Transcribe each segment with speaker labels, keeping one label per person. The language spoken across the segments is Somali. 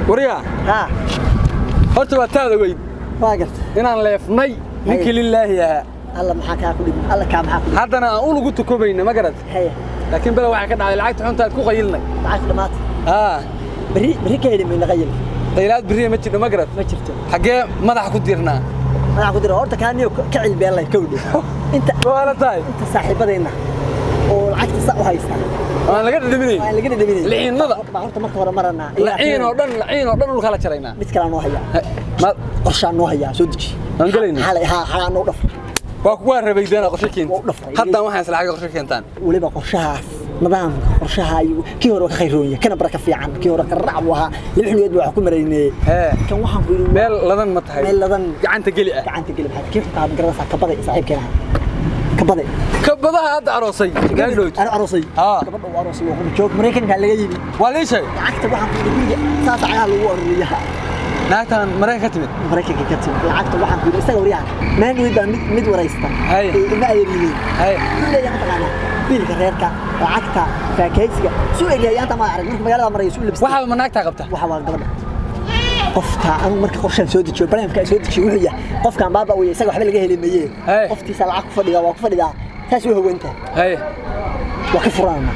Speaker 1: وريا
Speaker 2: ها
Speaker 1: هرت واتادا وين
Speaker 2: واقف
Speaker 1: inaan leefnay ninka lillahi ah
Speaker 2: الله maxaa ka qudin الله ka maxaa qudin
Speaker 1: hadana aan ugu tukubayna ma garad
Speaker 2: haye
Speaker 1: laakiin bal waxa ka dhacay lacagta xunta ku qayilnay
Speaker 2: lacag dhamaad bari ka helin min qayil
Speaker 1: qaylaad bari ma jirto ma garad
Speaker 2: ma jirto
Speaker 1: xagee madax ku dirnaa
Speaker 2: madax ku dirnaa horta kaaniyo ka cilbeelay kowdhi inta
Speaker 1: wala tahay
Speaker 2: inta saaxiibadayna oo lacagta sax u haysta
Speaker 1: aan laga dhadhaminay liinada
Speaker 2: horta marka hore marana
Speaker 1: liin oo dhan ul kala jarayna
Speaker 2: mid kala noo haya ma qorshaan noo haya soo deji
Speaker 1: aan galayna
Speaker 2: xalaa noo dhaf
Speaker 1: waa kuwa rabaydeena qorshe keenta hadda waxaan isla xaga qorshe keentaan
Speaker 2: waliba qorshahaas nidaamka qorshaha kii hore ka khayroonaya kana baraka fiican kii hore ka raac waxa lixniyood waxa ku mareynay kan waxaan ku yiri
Speaker 1: meel ladan ma tahay
Speaker 2: meel ladan
Speaker 1: gacanta gali
Speaker 2: maxaa kii xitaa garasa ka baday saaxiibkeena كبدها هذا عروسي قالوا
Speaker 1: أنا عروسي
Speaker 2: كبدها عروسي وهم جوك مريكان قال لي يبي
Speaker 1: ولا شيء
Speaker 2: عكت واحد في الدنيا ساعة عيال ووريها
Speaker 1: ناكان مريكان
Speaker 2: كتب عكت واحد في استوى ريال ما نريد مد وريستا هاي ما يريني هاي كل يوم طلعنا بيلك غيرك عكت فكيسك سوق اللي أنت ما أعرف مقال أمر يسوق لبس
Speaker 1: واحد من ناكتها قبته
Speaker 2: واحد قبته qofta aan marka qorshan soo dejiyo barnaamijka soo dejiyo wuxuu yahay qofkan baaba uu isaga waxba laga helimayay qoftiisa lacag ku fadhiga waa ku fadhiga taas way haweentaa waa ka furana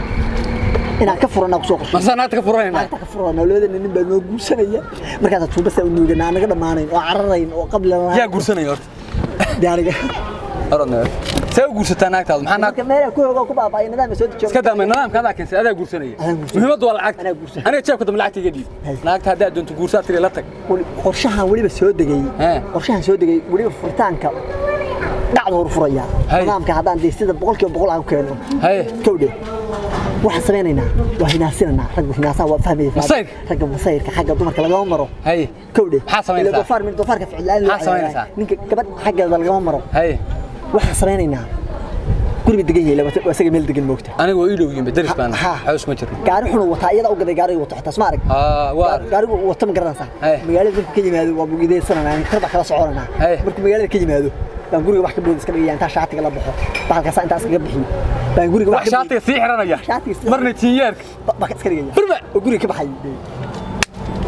Speaker 2: ina ka furana ku soo qorshay
Speaker 1: masanaad ka furana
Speaker 2: loodan nin baa noo guursanaya markaas aad tuubasa u nuugana anaga dhamaanayn oo cararayn oo qabla
Speaker 1: yaa guursanaya horta
Speaker 2: daariga
Speaker 1: arana سوي قرصتان أكتر محنا
Speaker 2: كمية كوه وكوبا باي نظام سود تشوف
Speaker 1: كذا من نظام كذا كنس هذا قرصني مهم دول العقد أنا شايف كده ملعتي جديد العقد هذا دون تقرصات تري لتك
Speaker 2: قرشها ولي بس سود دقيق قرشها سود دقيق ولي فرتان كا دعوة رفرية نظام كهذا عندي سيد بقول كيف بقول عن كلام هاي كودي واحد سبعيننا وهنا سننا رجل هنا سوا فهمي
Speaker 1: مصير
Speaker 2: رجل مصير كحاجة دمر كلا جمرة
Speaker 1: هاي
Speaker 2: كودي
Speaker 1: حاسمين
Speaker 2: اللي ضفار من ضفار كف علان
Speaker 1: حاسمين
Speaker 2: نك كبد حاجة بالجمرة
Speaker 1: هاي
Speaker 2: واحد سبعيننا كل بدقيقة لما واسق ميل دقيقة موقته
Speaker 1: أنا ويلو يجيب بدرس بان حوش مجرد
Speaker 2: قاري حلو وطايدا أو قد قاري وطحت اسمارك قاري وطم قرنا صح مقالة ذيك كي هذا وابو جديد سنة يعني تربع خلاص عورنا مركب مقالة كي هذا بنقول بحكي بودس كذا يعني أنت شاطئ قلب بحر بعد كذا أنت أسقى بحين بنقول
Speaker 1: بحكي شاطئ سيحرنا يا مرني تيارك
Speaker 2: بحكي كذا
Speaker 1: فربع
Speaker 2: وقولي كبحي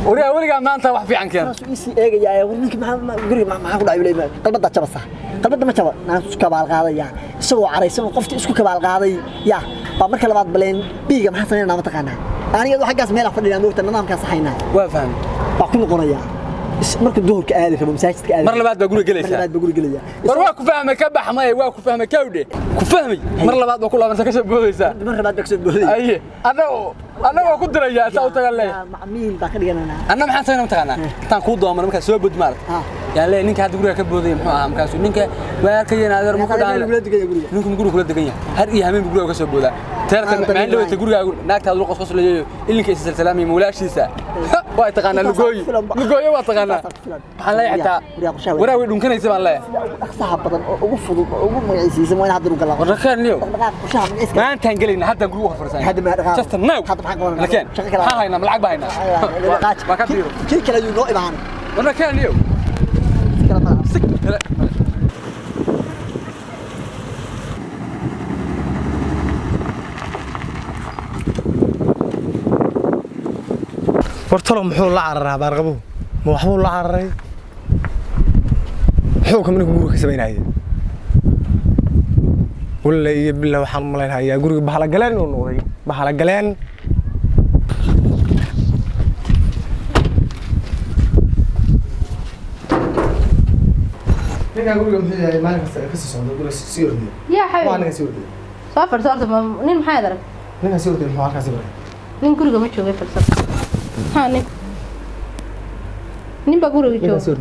Speaker 1: وريا ما أنت واحد في عنك
Speaker 2: أنا سويسي إيه يا ورنيك ما قولي ما أقول عيولي قلب ده تبى صح قلب ده ما تبى أنا سكوا بالقاضي يا سووا عريسين وقفت سكوا بالقاضي يا بمرك لبعض بلين بيجا ما حصلنا نام تقنا أنا يدو حاجة اسمها لفظ موت أنا نام كصحينا
Speaker 1: وافهم
Speaker 2: بقول قرية مرك الدهور كآلي في مساجد كآلي
Speaker 1: مرة بعد بقول جليس
Speaker 2: مرة بعد بقول جلية
Speaker 1: مرة كفهمك كبح ما يواك كفهمك كودة كفهمي مرة بعد بقول أنا سكسب بويسا
Speaker 2: مرة بعد بكسب بويسا
Speaker 1: أيه أنا وكنت رجع سويت قال
Speaker 2: مع مين بقري
Speaker 1: أنا ما حسينا متقنا تنقود ضامن مكان سوي بود مال يعني لا نيك هذا يقول لك بودي مكان سوي نيك وياكينا هذا مكان نيكم يقولوا كل دقيقة هل إيه همين بيقولوا كسب بودا ترى ما عنده تقول ناك هذا القصص اللي كيس سلامي مولاش سيسا واي تقنا لقوي واتقنا حلا حتى وراوي ممكن يسمع الله
Speaker 2: صعب بدن وفضوا ومعيسي يسمون هذا القلا
Speaker 1: وركان اليوم ما أنت هنقلنا حتى نقولوها فرسان
Speaker 2: هذا ما
Speaker 1: just now لكن ها هنا ملعب هنا ما كثير
Speaker 2: كل كلا ينوع معنا
Speaker 1: وركان اليوم
Speaker 3: ورتلهم محول العرر بارغبوه ما وحول العرر حوكم منكم جورك سبعين هاي ولا يبلا وحن ملين هاي جورك بحلا جلان ونوري بحلا جلان نيجا جورك مثل ما نكسر جورك سيردي
Speaker 4: يا حبيبي
Speaker 3: ما نكسر
Speaker 4: سافر صارت منين محاضرة
Speaker 3: نين سيردي محاضرة كسر
Speaker 4: نين جورك ما تشوفه فرصة ها نين بقولك جو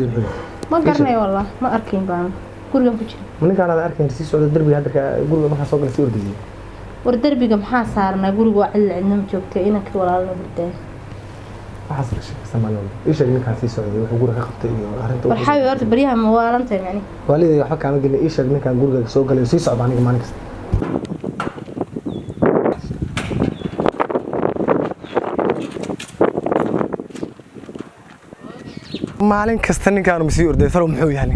Speaker 4: ما قرني والله ما أركين بان قولهم بيجي
Speaker 3: من كان هذا أركين تسيس على الدرب هذا قولوا ما حصل قلت يردي
Speaker 4: والدرب جم حاسارنا قولوا على عندهم جوكتي إنك ولا الله بدي
Speaker 3: ما حصل شيء سمعنا إيش اللي كان تسيس على وقولوا خطة إيه
Speaker 4: والحاول أرد بريها موالنت يعني
Speaker 3: والدي يحكي عن قلنا إيش اللي كان قولوا سوق قال يسيس صعب عنك ما نكست maalin kasta ninkaan ma sii orday faro muxuu yahay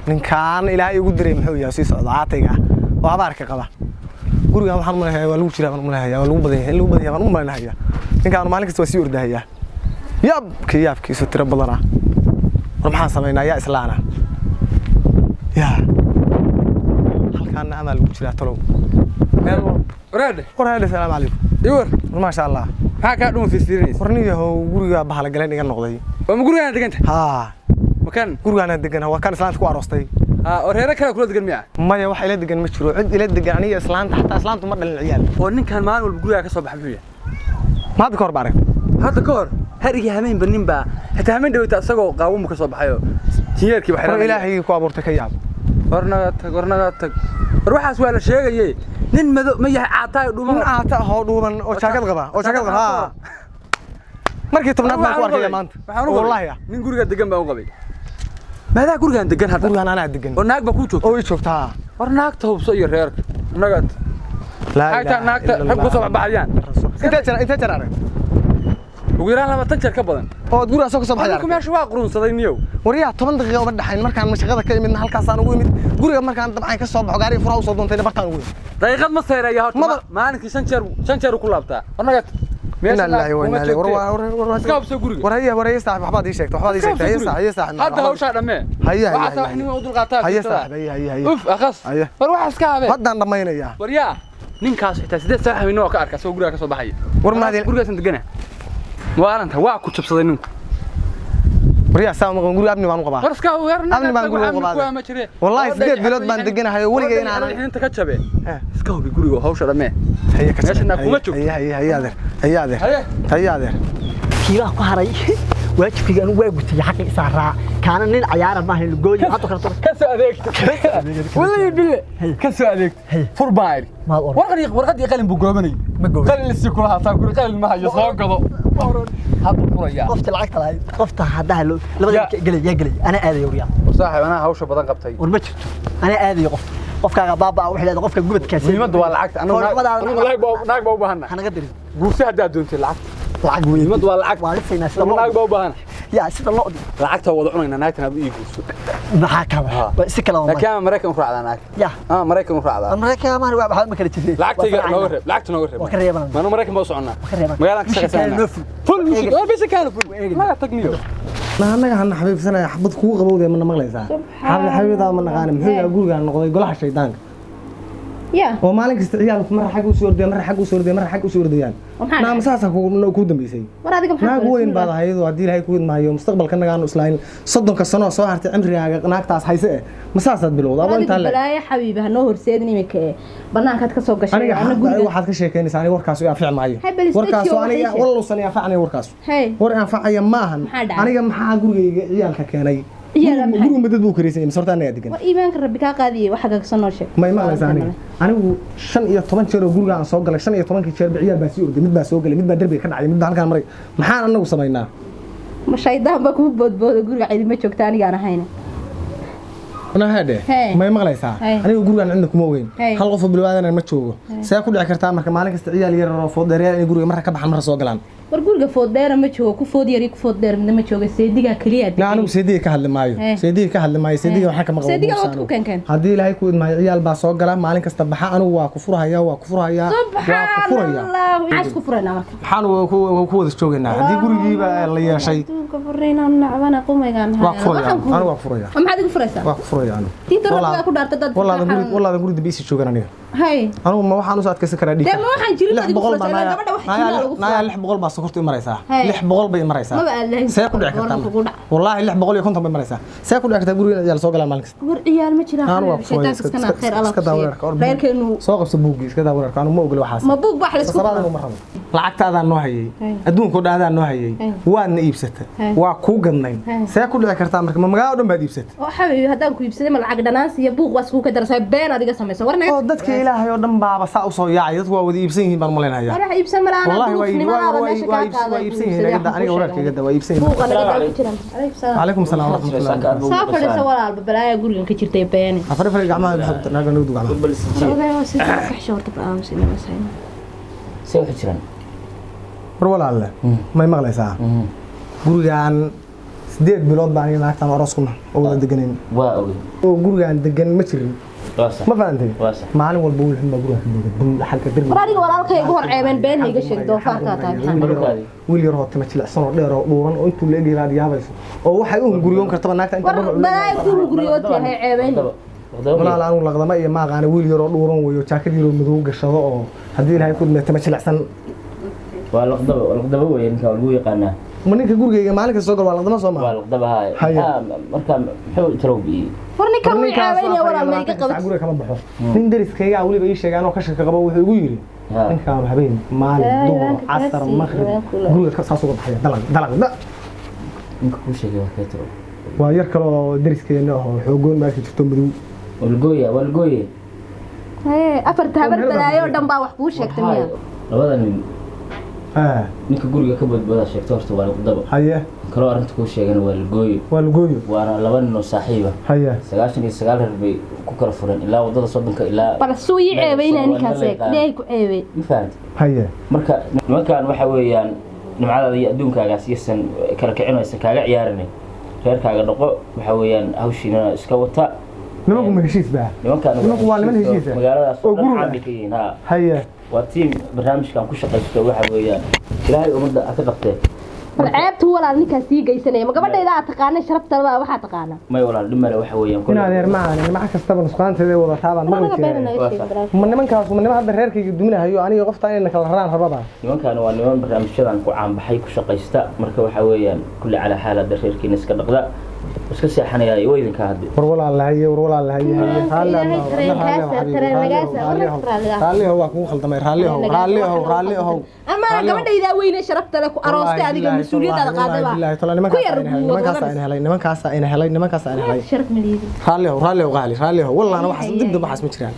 Speaker 3: ninkaan ilaahay ugu diray muxuu yahay sii socda caatayga oo abaarka qaba guriga waxaan u malahay waa lagu jiraa waan u malahay waa lagu badan yahay waan u malahay ninkaan maalin kasta waa sii ordahaya yaabkiisu tiro badana war maxaan samaynaa yaa islaana yaa halkaana amal ugu jira talow waraade salaam calaykum
Speaker 1: iwar
Speaker 3: ma sha Allah
Speaker 1: maxaa ka dhuma fiirfiirinaysa
Speaker 3: warniyahow guriga bahal galeen iga noqday
Speaker 1: waa guriga deganta makan
Speaker 3: guriga degan waa kan islaanta ku aroostay
Speaker 1: oo reer kale kula degan miya
Speaker 3: maya wax ila degan ma jiro cid ila degan aniga islaanta xataa islaantu ma dhalin ciyaal
Speaker 1: oo ninkan maalin walba guriga ka soo baxay
Speaker 3: maad ka hor baaray
Speaker 1: hadda ka hor harigi hameen banin ba hatta hameen dhawayta asagoo qaawum ka soo baxayo jiyeerkii waxa
Speaker 3: ilaahay ku abuurtay ka yaab
Speaker 1: warnaga tag ruuxaas waa la sheegayay nin mado ma yahay caatay dhuuman
Speaker 3: caata oo dhuuman oo jaakad qaba markii tobnaad baan ku arkay maanta wallahi
Speaker 1: nin guriga degan baan u qabay maadaa gurigan degan hadda
Speaker 3: gurigan anaa degan
Speaker 1: oo naag ba ku joogto
Speaker 3: oo i joogtaa
Speaker 1: war naagta hubso iyo reerka naga
Speaker 3: la
Speaker 1: naagta rag ku soo baxayaan
Speaker 3: inta jara
Speaker 1: ugu yaraan 20 jeer ka badan
Speaker 3: oo guriga soo baxay
Speaker 1: ku meesha waa qurunsaday niyow
Speaker 3: wariya 10 daqiiqo uma dhaxayn markaan shaqada ka imid halkaas aan ugu imid guriga markaan dabcan ka soo baxo gaari furaha soo doontay bartaan ugu
Speaker 1: daqiiqad ma seereeyo horta maalinkii 5 jeer ku laabtaa naga
Speaker 3: meesha la ilaahay waraya saaxib waxbaad ii sheegtay haya saaxib
Speaker 1: hadda hawsha dhamee waxa wax nin u dulqaataa
Speaker 3: haya saaxib
Speaker 1: uf akhas war waxa iska habe
Speaker 3: haddaan dhamaynaya
Speaker 1: waryaa ninkaas xitaa 8 saax inoo ka arkaa soo guriga ka soo baxay
Speaker 3: war maadin
Speaker 1: gurigaas degana waaranta waa ku jabsaday ninku
Speaker 3: waryaa saama guriga abni baan u qabaa
Speaker 1: warska weerna
Speaker 3: abni baan guriga u qabaa wallahi 8 bilood baan deganahay waliga inaan
Speaker 1: inta ka jabe iska hubi guriga hawsha dhamee
Speaker 3: هيا
Speaker 1: meeshana kuma joogto
Speaker 3: هيا adeer
Speaker 2: kiiba ku haray waajibkiga anu waa gutay xaqi saaraa kaana nin ciyaar ma ahayn gooy hadda karto
Speaker 1: ka soo adeegto wallahi bille ka soo adeegto furbaayr warqadii qalin buu goobanay qalin si kula haataa guri qalin ma hayo soo gado hadda furaya
Speaker 2: qofta lacagta lahayd qofta hadda labada galay ana aadayo wariyaa
Speaker 1: saaxiib ana hawsha badan qabtay
Speaker 2: war ma jirto ana aadayo qofkaaga baaba wax leedahay qofka gubadkaas
Speaker 1: muhiimadu waa lacagta anu naag baa u baahan
Speaker 2: hanaga dirin
Speaker 1: guursi hadda doontay lacag muhiimadu waa lacag
Speaker 2: waa lisaynaa sida
Speaker 1: naag baa u baahan
Speaker 2: yaa sida loo dhig
Speaker 1: lacagta wada cunayna naagtan aad ii guurso
Speaker 2: maxaa kala si kala
Speaker 1: laakiin Mareykan u raacdaa naag
Speaker 2: yaa
Speaker 1: Mareykan u raacdaa
Speaker 2: Mareykan ma waxa ma kala jirtay
Speaker 1: lacagtiga nooga reeb lacagta nooga reeb
Speaker 2: waa ka reeban
Speaker 1: ma Mareykan baa soconnaa magaalada ka shaqeynaa ful mushid oo bisi kaana ful ma tagniyo
Speaker 3: anaga han xabiibsanaya xabad kugu qabowday ma maqlaysaa xabiibada ma naqaan muxuu guriga noqday golaha shaydaanka
Speaker 4: يا
Speaker 3: ومالك استعيال مرة حق وسوردي مرة حق وسوردي مرة حق وسورديان نعم مساسا كو دمبيسي ناق وين بعد هيدو هدي لهي كود ما هي مستقبل كنا قانو اسلاين صدق السنه سو هرتي عمري ناقتاس هيسه مساسا بلوود ابا انت
Speaker 4: لا يا حبيبي هنو هرسيدني مك بنانكad ka soo gashay
Speaker 3: انا غuriga waxaad ka sheekeynaysaa aniga warkaas uu fiican maayo warkaas aniga wallo saniya faacnay warkaas war aan faacaya maahan aniga maxaa gurigayga ciyaalka keenay guriga madad buu kareysay sorta anaga degan
Speaker 4: war iimaanka rabbi ka qaadiye waxa ka soo nooshay
Speaker 3: ma imaanaysaa anigu 15 jeer oo guriga aan soo galay 15 jeer ciyaal baa sii orday mid baa soo galay mid baa darbiga ka dhacay mid baa halkaan maray maxaan anagu sameeynaa
Speaker 4: ma shaydaan ba ku boodboodo guriga cid ma joogta aniga aan ahayn
Speaker 3: أنا هذا ما يمغلي ساعة أنا يقول أنا عندكم وين هل غفوا بالوادي أنا ما تشوفه سيكون عكرتها مركب مالك استعيال يرفض دريال يقول مرة كبح مرة سوقلان
Speaker 4: warguriga fooddeer ma joogo ku food yari ku fooddeer ma joogo seediga kaliya
Speaker 3: لا أنا سيدي كهل معي سيدي كهل معي سيدي وحكى مغلوب
Speaker 4: سيدي قلت كان
Speaker 3: هذه لا يكون معي عيال بس سوقلان مالك استبحها أنا وكفرها يا وكفرها يا
Speaker 4: سبحان الله عايز كفرنا
Speaker 3: حان وكود الشوقنا هذه قولي بقى اللي شيء
Speaker 4: كفرنا نعبنا قومي كان
Speaker 3: أنا وكفرها
Speaker 4: ما حد كفرها
Speaker 3: وكفرها أنا
Speaker 4: تيتر ku dhaartay dad
Speaker 3: والله أقول دبيسي شوقنا aniga
Speaker 4: هاي
Speaker 3: أنا ما waxaan u soo adkaysan karaa dhiig
Speaker 4: ma waxaan jirin dad ku farsay gabadha wax
Speaker 3: naya 600 baa sokortu maraysaa 600 bay maraysaa see ku dhici kartaa wallahi 650 bay maraysaa see ku dhici kartaa guriga ciyaal soo galaan maalinka
Speaker 4: war ciyaal ma jiraan shaytaanka iskana khayr Allah reerkeenu
Speaker 3: soo qabso buugi iska daa wararka anu ma ogol waxaas
Speaker 4: ma buug baax la isku
Speaker 3: sababada ma rabo lacagtaada noo hayay adduunka dhaada noo hayay waadna iibsatay waa ku gadnayn see ku dhici kartaa marka ma magaalada dhan baad iibsatay
Speaker 4: oo xabiibi hadaan ku iibsaday ma lacag dhanaansi iyo buuq waas ku ka darsay been adiga sameeyay warna
Speaker 3: oo dadka ilaahay oo dhan baaba saa u soo yaacay dadku waa wada iibsan yihiin baan maleynayaa
Speaker 4: waxa iibsan malaana
Speaker 3: wallahi waa iibsan yihiin aniga wararkayga waa iibsan yihiin
Speaker 4: buuq anaga jiran
Speaker 3: عليكم السلام ورحمة الله
Speaker 4: سافر سوال البلايا قولي إنك كرتي بياني
Speaker 3: أفرق فرق عمها بحب ناقل نودو عمها
Speaker 4: والله واسف كحشور تبقى أمس إنه مسحين
Speaker 5: سوي حجران
Speaker 3: رولا الله ما يمغلي ساعة قولي عن سديد بلاد بعني ناكتان وراسكم أولا دقنين
Speaker 5: واوي
Speaker 3: وقولي عن دقن مترين ما فهمتي maalin walba wiil xun baa guriga ka buuga xalka dirbi
Speaker 4: walaaliga walaalkay ugu hor ceebeen been hayga sheeg doofaarka tahay
Speaker 3: wiil yar oo timo jilicsan oo dheer oo dhuuban oo intuu la eegay yaabayso oo waxay u hunguriyoon kartaba naagta inta
Speaker 4: banaay ku hunguriyood yahay ceebeen
Speaker 3: walaal aan laqdama iyo ma aqaan wiil yar oo dhuuban weeyo jaakad yar oo madow gashado oo hadii ilaahay ku dhimay timo jilicsan
Speaker 5: waa laqdaba weeyaan ka lagu yaqaana
Speaker 3: ninka gurigeyga maalinka soo gal waa laqdama soo ma
Speaker 5: waa laqdaba marka muxuu tarowbi
Speaker 4: warninka wuu ceebeynaya walaal ma iga qabto
Speaker 3: guriga kama baxo nin dariskayga waliba ii sheegaan oo ka shaqo qabo wuxuu igu yiri ninkaan habeen maalin duhur casar maghrib guriga ka saas uga baxaya dalag
Speaker 5: ninka ku sheegay waa ka tarow
Speaker 3: waa yar kale oo dariskeena oo xoogoon markii jirto madow
Speaker 5: walgooye
Speaker 4: afar tabar balaayo dhan baa wax kuu sheegtay miya
Speaker 5: labada nin ninka guriga ka badbada sheegto horta waa laqdaba
Speaker 3: haye
Speaker 5: kaloo arinta ku sheegana waa lagooyo waana laba nin oo saaxiiba
Speaker 3: haye
Speaker 5: 99 reer bay ku kala furan ilaa wadada soddonka ilaa
Speaker 4: bal suu ii ceebeynaa ninkaas leey ku ceebey
Speaker 5: ma fahanti
Speaker 3: haye
Speaker 5: marka nimankan waxa weeyaan nimcadaada iyo adduunkaaga siisan kala kicinaysa kaaga ciyaaranay reerkaaga dhaqo waxa weeyaan hawshiina iska wata
Speaker 3: nimanku ma heshiis baa
Speaker 5: nimanku
Speaker 3: waa niman heshiis
Speaker 5: magaaladaas oo guriga ka yihiin ha
Speaker 3: haye
Speaker 5: waa team barnaamijkan ku shaqeysto waxa weeyaan ilaahay umada ka qabtay
Speaker 4: ceebtu walaal ninkaas sii geysanaya ma gabadheeda aad taqaanay sharaftada waxa taqaana
Speaker 5: may walaal dhimale waxa weeyaan
Speaker 3: in adeer ma kastaba nusqaanteeda wada taabaan ma nimankaas ma niman hadda reerkayga duminahayo aniga qofta inay kala raraan rabada
Speaker 5: nimankan waa niman barnaamijyadan ku caanbaxay ku shaqeysta marka waxa weeyaan kulli cala xaalada reerkiina iska dhaqda iska seexanaya iyo idinka hadda
Speaker 3: war walaalahay raalliho waa kugu khaldamay raalliho
Speaker 4: ama gabadhayda weyne sharafta leh ku aroostay adiga mas'uuliyadda qaadaba
Speaker 3: nimankaas ayna helay
Speaker 4: sharaf ma liidi
Speaker 3: raalliho qaali wallahi waxa dib dib waxas ma jiraan